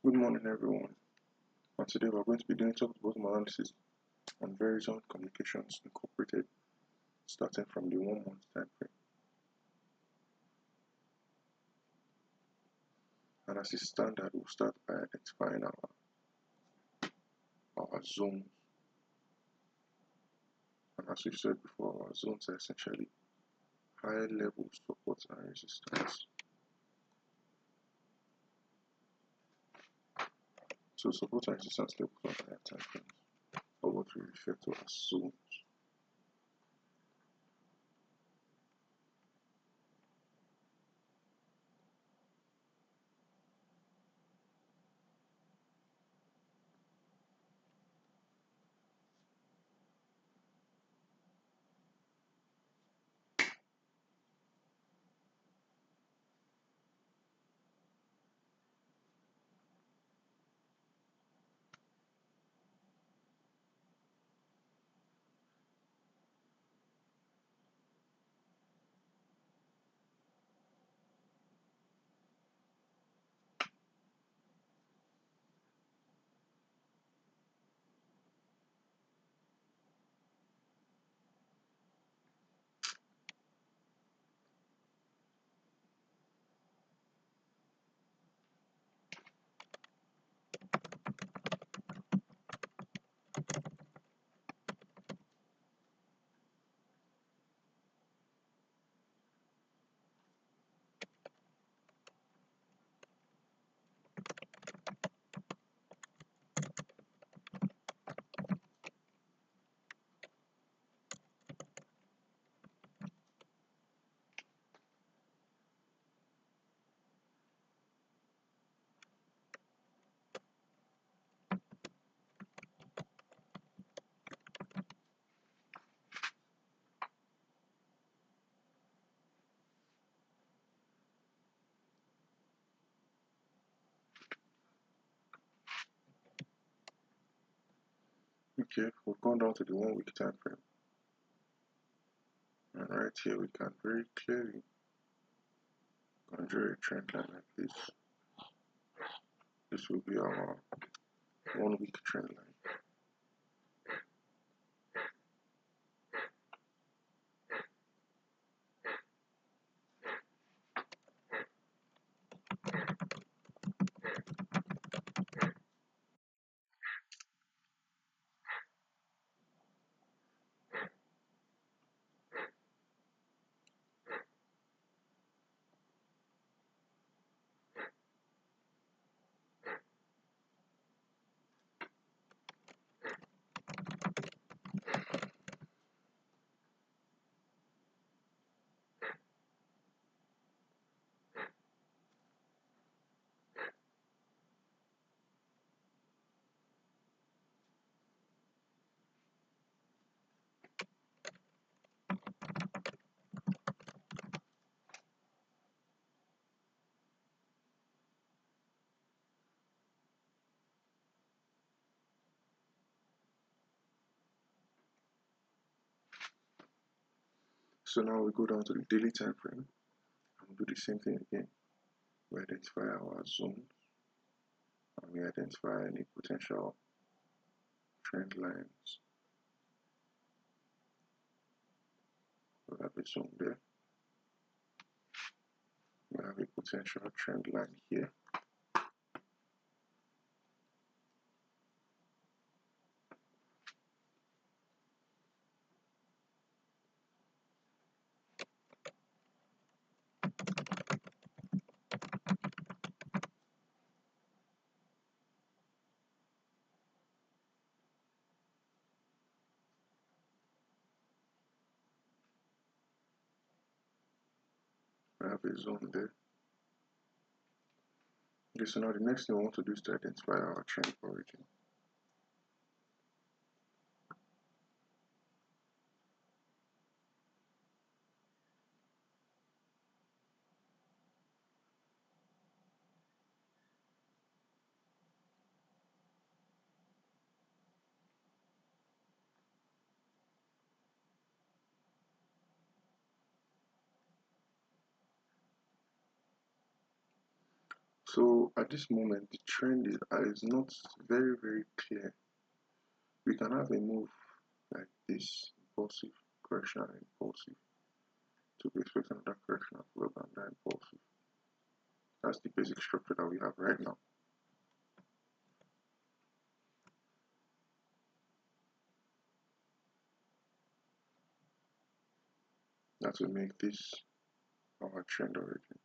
Good morning, everyone. And today we're going to be doing top to bottom analysis on Verizon Communications Incorporated, starting from the 1 month time frame. And as is standard, we'll start by identifying our zones. And as we've said before, our zones are essentially high level support and resistance. So support and resistance levels on higher time frames are what we refer to as zones. Okay, we've gone down to the 1 week time frame. And right here we can very clearly conjure a trend line like this. This will be our 1 week trend line. So now we go down to the daily time frame and do the same thing again. We identify our zones and we identify any potential trend lines. We have a zone there. We have a potential trend line here. We have a zone there. Okay, so now the next thing we want to do is to identify our trend origin. So at this moment, the trend is not very clear. We can have a move like this, impulsive, correction, and impulsive. To be expecting another correction followed by another impulsive. That's the basic structure that we have right now. That will make this our trend origin.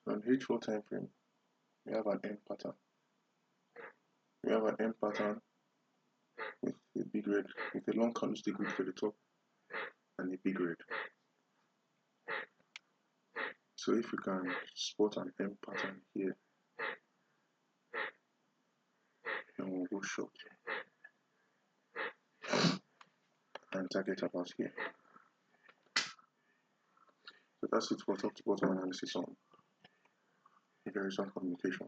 On H4 time frame, we have an M pattern. We have an M pattern with a big red, with a long candlestick wick to the top and a big red. So if we can spot an M pattern here, then we'll go short and target about here. So that's it for top to bottom analysis on Verizon communication.